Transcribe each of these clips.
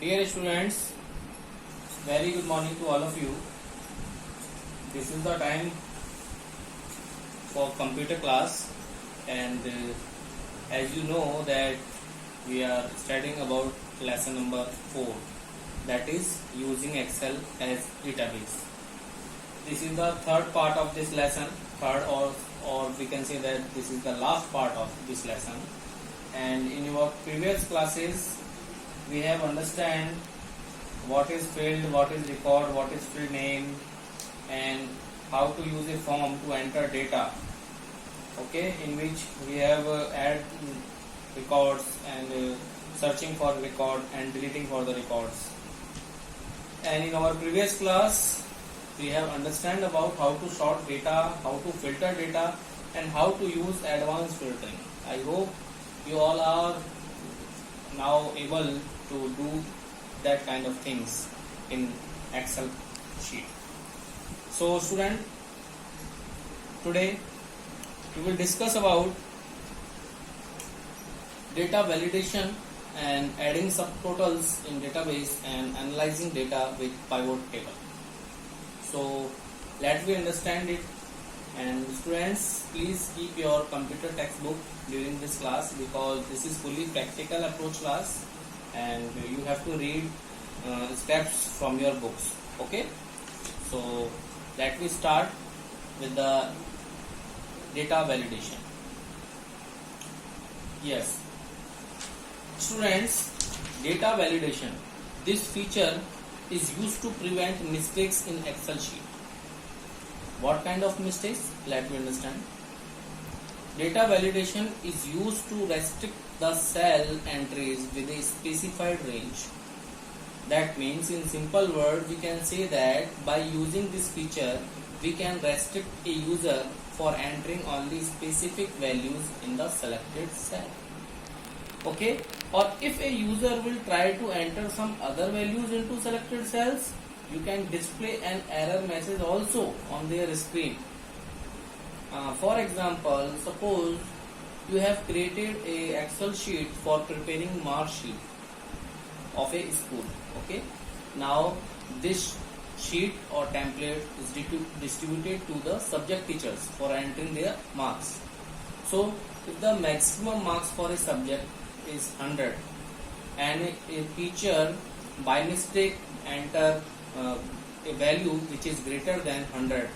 Dear students, very good morning to all of you. This is the time for computer class, and as you know that we are studying about lesson number 4, that is using Excel as database. This is the third part of this lesson, or we can say that this is the last part of this lesson. And in your previous classes we have understand what is field, what is record, what is field name, and how to use a form to enter data, okay, in which we have add records and searching for record and deleting for the records. And in our previous class we have understand about how to sort data, how to filter data, and how to use advanced filtering. I hope you all are now able to do that kind of things in Excel sheet. So student, today we will discuss about data validation and adding subtotals in database and analyzing data with pivot table. So let me understand it. And students, please keep your computer textbook during this class, because this is fully practical approach class and you have to read steps from your books. Okay, so let me start with the data validation. Yes, students, data validation, this feature is used to prevent mistakes in Excel sheet. What kind of mistakes? Let me understand. Data validation is used to restrict the cell entries with a specified range. That means, in simple words, we can say that by using this feature, we can restrict a user for entering only specific values in the selected cell. Okay? Or if a user will try to enter some other values into selected cells, you can display an error message also on their screen. For example, suppose you have created a Excel sheet for preparing mark sheet of a school. Okay, now this sheet or template is distributed to the subject teachers for entering their marks. So if the maximum marks for a subject is 100 and a teacher by mistake enter a value which is greater than 100,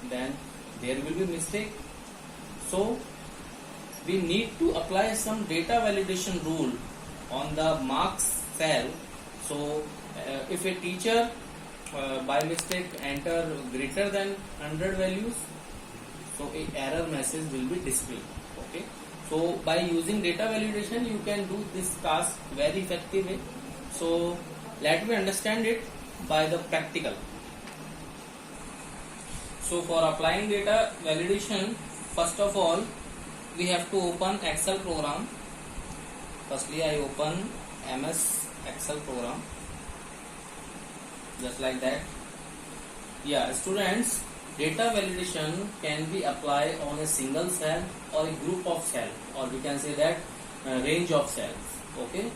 then there will be mistake. So we need to apply some data validation rule on the marks cell. So if a teacher by mistake enter greater than 100 values, so a error message will be displayed. Okay, so by using data validation you can do this task very effectively. So let me understand it by the practical. So for applying data validation, first of all we have to open Excel program. Firstly I open MS Excel program, just like that. Yeah, students, data validation can be applied on a single cell or a group of cells, or we can say that range of cells. Okay,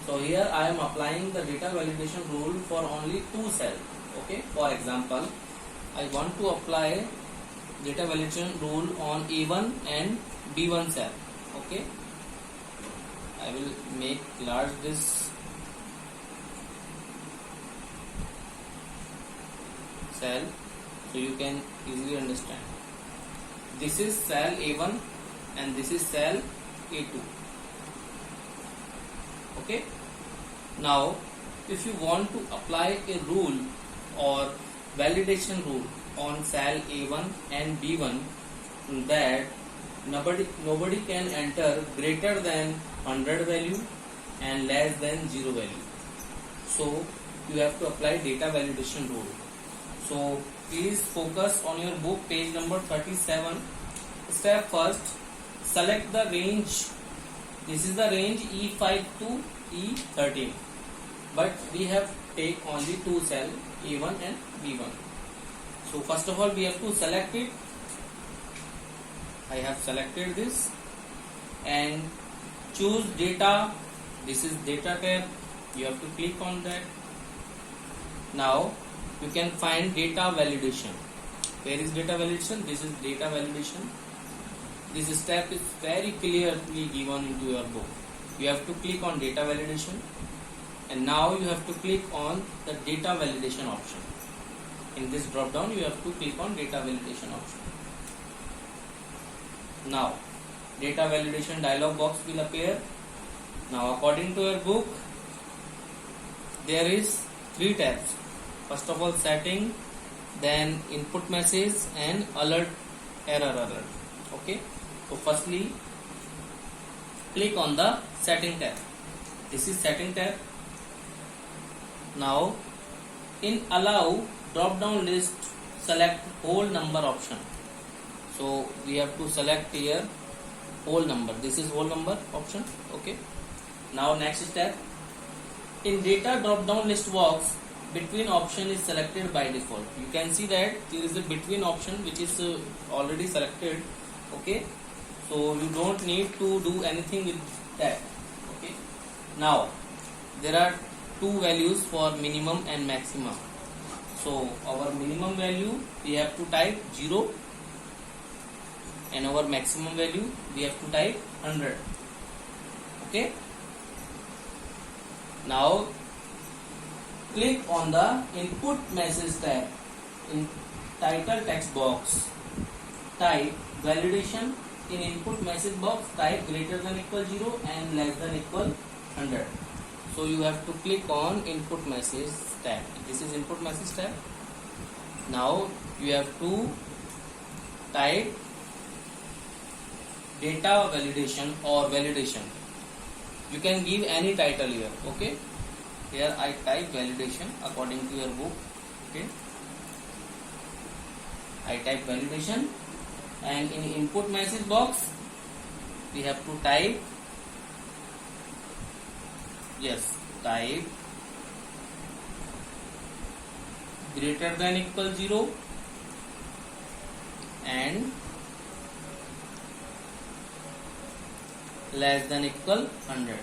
so here I am applying the data validation rule for only 2 cells. Okay, for example, I want to apply data validation rule on A1 and B1 cell. Okay, I will make large this cell so you can easily understand. This is cell A1 and this is cell A2. Okay, now if you want to apply a rule or validation rule on cell A1 and B1, that nobody can enter greater than 100 value and less than 0 value. So you have to apply data validation rule. So please focus on your book, page number 37. Step first, select the range. This is the range E5 to E13, but we have take only 2 cells, A1 and B1. So first of all we have to select it. I have selected this and choose data. This is data tab. You have to click on that. Now you can find data validation. Where is data validation? This is data validation. This step is very clearly given into your book. You have to click on data validation, and now you have to click on the data validation option. In this drop down you have to click on data validation option. Now data validation dialog box will appear. Now according to your book there is 3 tabs. First of all setting, then input message and alert, error alert. Okay, so firstly click on the setting tab. This is setting tab. Now in allow drop down list select whole number option. So we have to select here whole number. This is whole number option. Okay, now next step, in data drop down list box between option is selected by default. You can see that there is a between option which is already selected. Okay, so you don't need to do anything with that. Okay, now there are 2 values for minimum and maximum. So our minimum value we have to type 0 and our maximum value we have to type 100. Okay, now click on the input message tab. In title text box type validation. In input message box type greater than equal 0 and less than equal 100. So you have to click on input message tab. This is input message tab. Now you have to type data validation or validation. You can give any title here. Okay, here I type validation according to your book. Okay, I type validation, and in input message box we have to type, type greater than equal 0 and less than equal 100.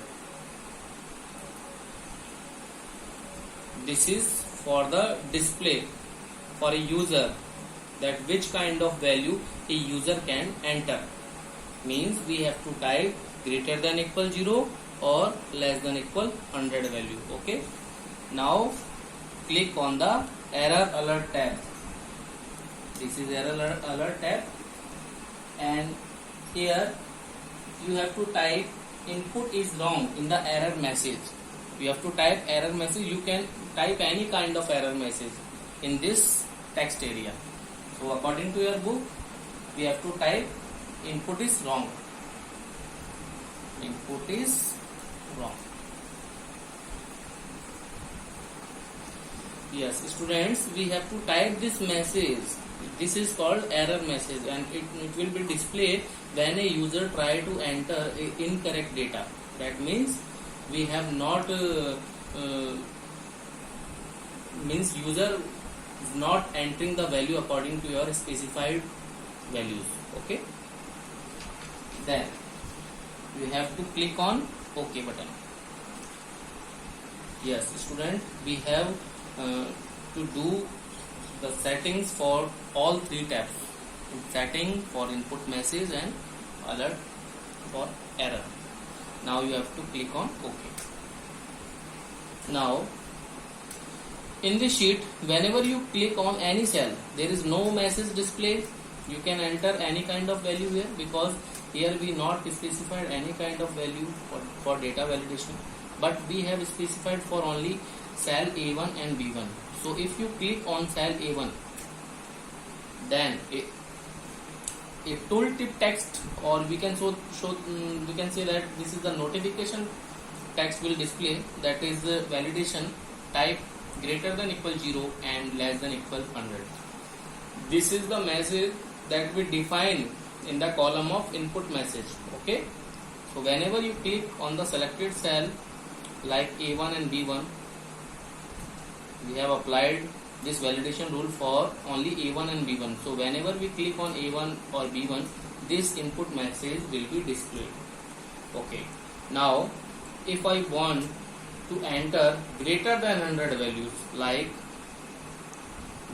This is for the display for a user, that which kind of value a user can enter. Means we have to type greater than equal 0 or less than equal 100 value. Okay, now click on the error alert tab. This is error alert tab, and here you have to type input is wrong in the error message. You have to type error message. You can type any kind of error message in this text area. So according to your book we have to type input is wrong. Input is wrong. Yes, students, we have to type this message. This is called error message, and it will be displayed when a user try to enter incorrect data. That means we have not means user is not entering the value according to your specified values. Okay, then we have to click on OK button. Yes, student, we have to do the settings for all 3 tabs. Setting for input message and alert for error. Now you have to click on OK. Now in this sheet, whenever you click on any cell, there is no message display. You can enter any kind of value here, because here we not specified any kind of value for data validation, but we have specified for only cell A1 and B1. So if you click on cell A1, then a tooltip text, or we can we can say that this is the notification text will display, that is validation type greater than equal 0 and less than equal 100. This is the message that we define in the column of input message. Okay, so whenever you click on the selected cell like A1 and B1, we have applied this validation rule for only A1 and B1. So whenever we click on A1 or B1, this input message will be displayed. Okay, now if I want to enter greater than 100 values like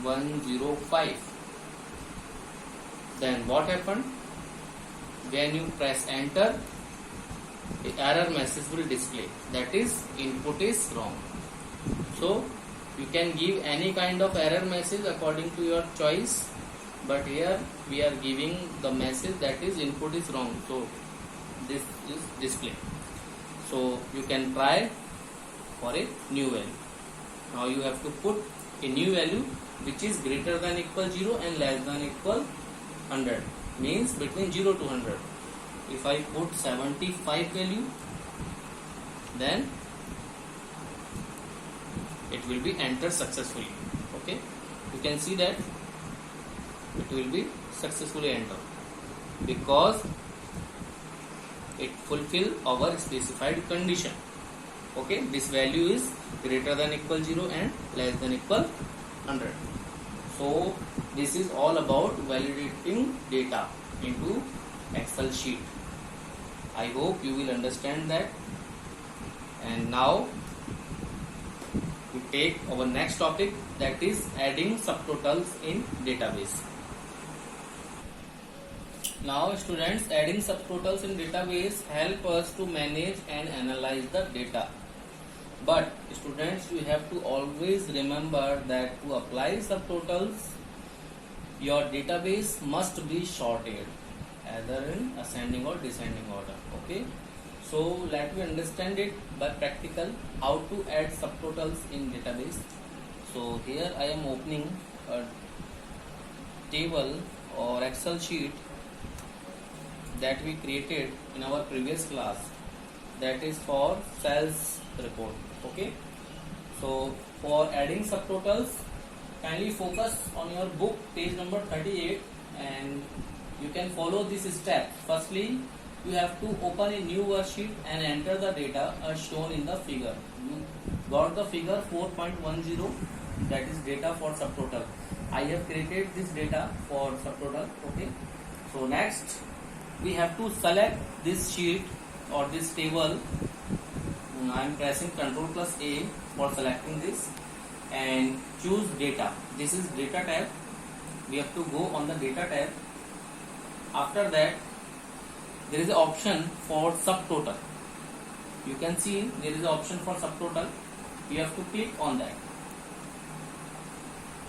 105. Then what happened? When you press enter, the error message will display, that is input is wrong. So you can give any kind of error message according to your choice, but here we are giving the message that is input is wrong, so this is display. So you can try for a new value. Now you have to put a new value which is greater than equal 0 and less than equal 100, means between 0 to 100. If I put 75 value, then it will be entered successfully. Okay, you can see that it will be successfully entered because it fulfill our specified condition. Okay, this value is greater than equal 0 and less than equal 100. So this is all about validating data into Excel sheet. I hope you will understand that. And now we take our next topic, that is adding subtotals in database. Now students, adding subtotals in database help us to manage and analyze the data. But students, you have to always remember that to apply subtotals, your database must be sorted either in ascending or descending order. Okay, so let me understand it by practical how to add subtotals in database. So here I am opening a table or Excel sheet that we created in our previous class, that is for sales report. Okay, so for adding subtotals, kindly focus on your book page number 38 and you can follow this step. Firstly, you have to open a new worksheet and enter the data as shown in the figure. You got the figure 4.10, that is data for subtotal. I have created this data for subtotal. Okay, so next we have to select this sheet or this table. I am pressing Ctrl plus A for selecting this and choose data. This is data tab. We have to go on the data tab. After that, there is an option for subtotal. You can see there is an option for subtotal. You have to click on that.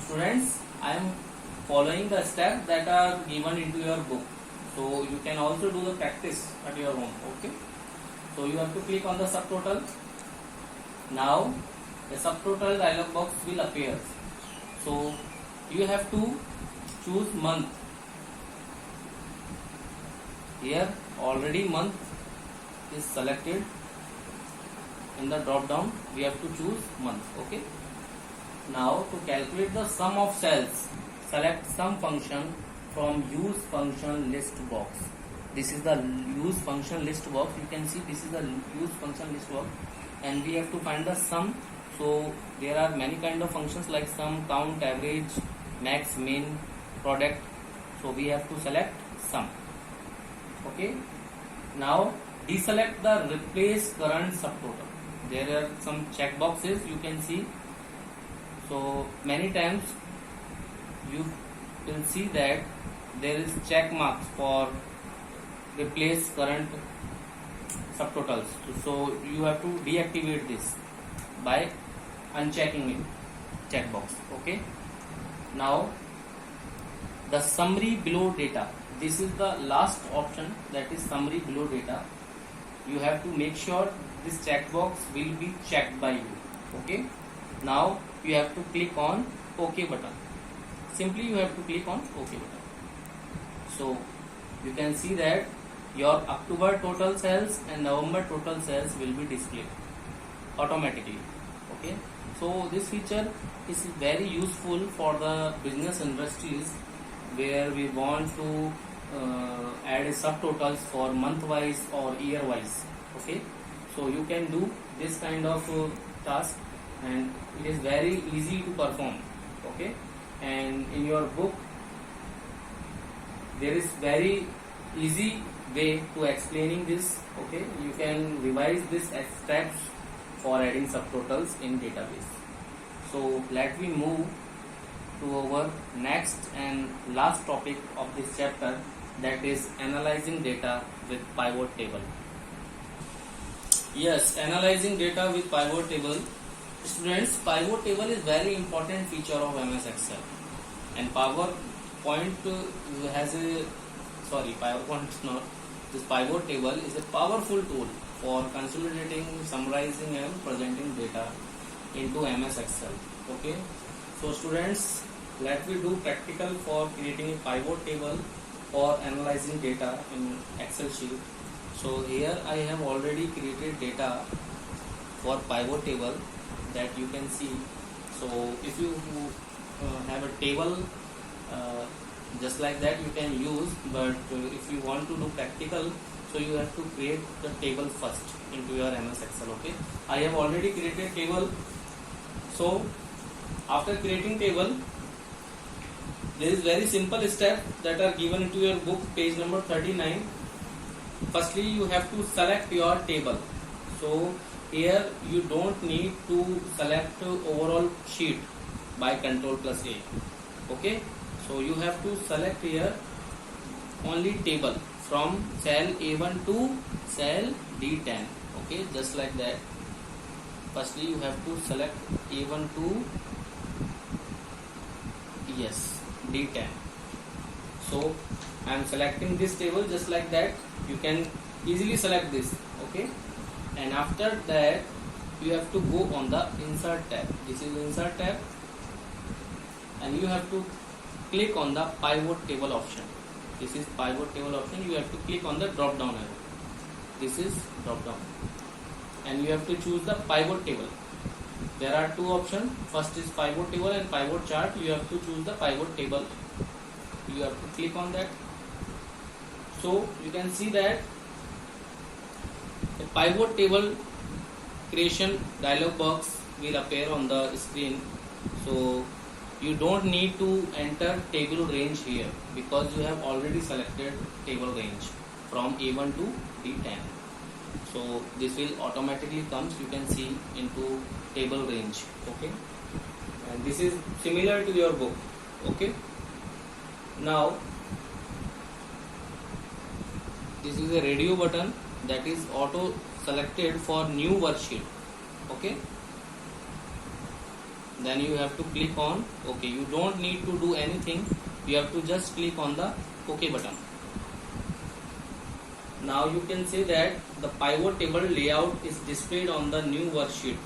Students, I am following the steps that are given into your book, so you can also do the practice at your home. Okay, so you have to click on the subtotal. Now the subtotal dialog box will appear. So you have to choose month. Here already month is selected. In the drop down we have to choose month. Okay, now to calculate the sum of cells, select sum function from use function list box. This is the use function list box. You can see this is the use function list box and we have to find the sum. So there are many kind of functions like sum, count, average, max, min, product. So we have to select sum. Okay, now deselect the replace current subtotal. There are some check boxes you can see. So many times you will see that there is check marks for replace current subtotals. So you have to deactivate this by unchecking it, checkbox. Okay, now the summary below data. This is the last option, that is summary below data. You have to make sure this checkbox will be checked by you. Okay, now you have to click on OK button. Simply you have to click on OK button. So you can see that your October total sales and November total sales will be displayed automatically. Okay, so this feature is very useful for the business industries where we want to add subtotals for month wise or year wise. Okay, so you can do this kind of task and it is very easy to perform. Okay, and in your book there is very easy way to explaining this. Okay, you can revise this steps for adding subtotals in database. So let me move to our next and last topic of this chapter, that is analyzing data with pivot table. Yes, analyzing data with pivot table. Students, pivot table is very important feature of MS Excel, and PowerPoint has a PowerPoint is not. This pivot table is a powerful tool for consolidating, summarizing and presenting data into MS Excel. Okay, so students, let me do practical for creating a pivot table for analyzing data in Excel sheet. So here I have already created data for pivot table that you can see. So if you have a table just like that, you can use, but if you want to do practical, so you have to create the table first into your MS Excel. Okay, I have already created table. So after creating table, there is very simple steps that are given into your book, page number 39. Firstly, you have to select your table. So here you don't need to select overall sheet by Ctrl+A. Okay, so you have to select here only table from cell A1 to cell D10. Okay, just like that. Firstly, you have to select A1 to D10. So I am selecting this table just like that. You can easily select this. Okay, and after that you have to go on the insert tab. This is insert tab, and you have to click on the pivot table option. This is pivot table option. You have to click on the drop down arrow. This is drop down, and you have to choose the pivot table. There are two options. First is pivot table and pivot chart. You have to choose the pivot table. You have to click on that. So you can see that the pivot table creation dialog box will appear on the screen. So you don't need to enter table range here because you have already selected table range from A1 to D10. So this will automatically comes, you can see, into table range. Okay, and this is similar to your book. Okay, now this is a radio button that is auto selected for new worksheet. Okay, then you have to click on OK. You don't need to do anything, you have to just click on the OK button. Now you can see that the pivot table layout is displayed on the new worksheet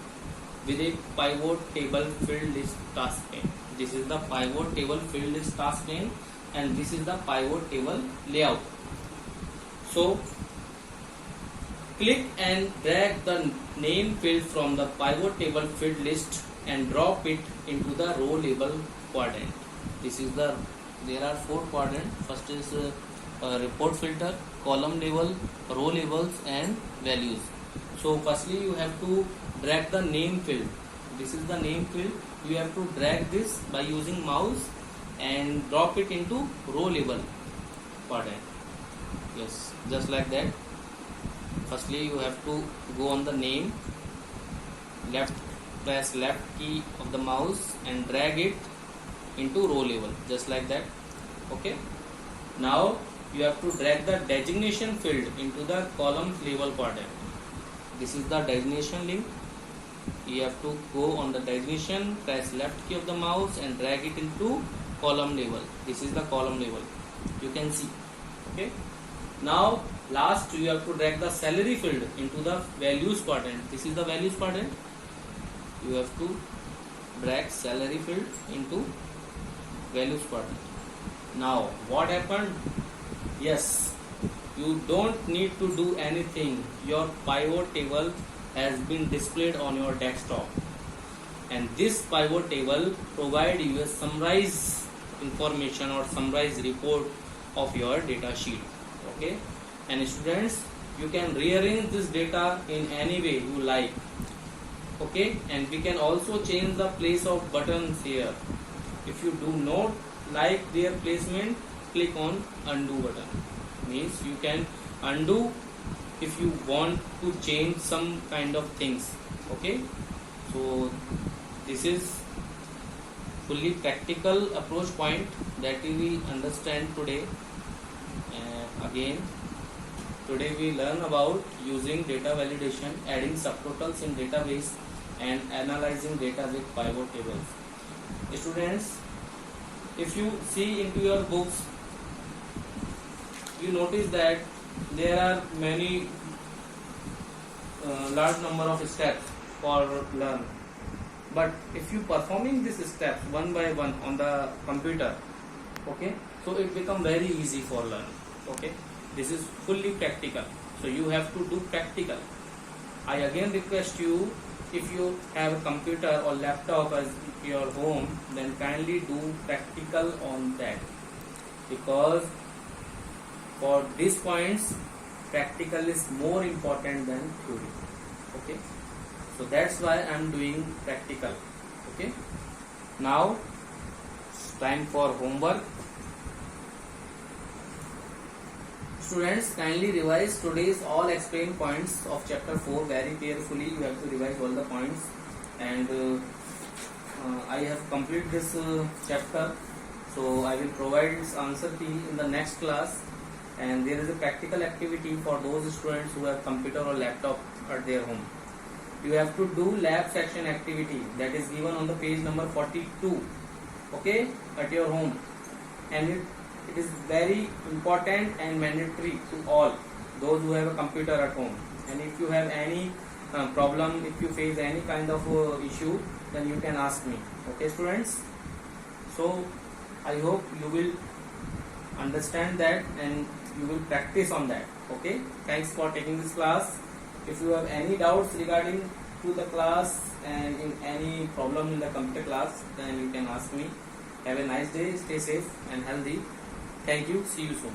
with a pivot table field list task pane. This is the pivot table field list task pane, and this is the pivot table layout. So click and drag the name field from the pivot table field list and drop it into the row label quadrant. This is there are 4 quadrants. First is report filter, column label, row labels and values. So firstly you have to drag the name field. This is the name field. You have to drag this by using mouse and drop it into row label quadrant. Yes, just like that. Firstly you have to go on the name, press left key of the mouse and drag it into row label, just like that. Okay, now you have to drag the designation field into the column label quadrant. This is the designation link. You have to go on the designation, press left key of the mouse and drag it into column label. This is the column label, you can see. Okay, now last you have to drag the salary field into the values quadrant. This is the values quadrant. You have to drag salary field into values quadrant. Now what happened? Yes, you don't need to do anything. Your pivot table has been displayed on your desktop, and this pivot table provide you a summarized information or summarized report of your data sheet. Okay, and students, you can rearrange this data in any way you like. Okay, and we can also change the place of buttons here. If you do not like their placement, click on undo button. Means you can undo if you want to change some kind of things. Okay, so this is fully practical approach point that we understand today. Again, today we learn about using data validation, adding subtotals in database, and analyzing data with pivot tables. Students, if you see into your books, you notice that there are many large number of steps for learn. But if you performing these steps one by one on the computer, okay, so it become very easy for learn. Okay, this is fully practical, so you have to do practical. I again request you, if you have a computer or laptop as your home, then kindly do practical on that, because for these points practical is more important than theory. Okay, so that's why I am doing practical. Okay, now it's time for homework. Students, kindly revise today's all explained points of chapter 4 very carefully. You have to revise all the points, and I have completed this chapter, so I will provide its answer key in the next class. And there is a practical activity for those students who have computer or laptop at their home. You have to do lab section activity that is given on the page number 42, okay, at your home, and it is very important and mandatory to all those who have a computer at home. And if you have any problem, if you face any kind of issue, then you can ask me. Okay, students, so I hope you will understand that and you will practice on that. Okay, thanks for taking this class. If you have any doubts regarding to the class and in any problem in the computer class, then you can ask me. Have a nice day, stay safe and healthy. Thank you, see you soon.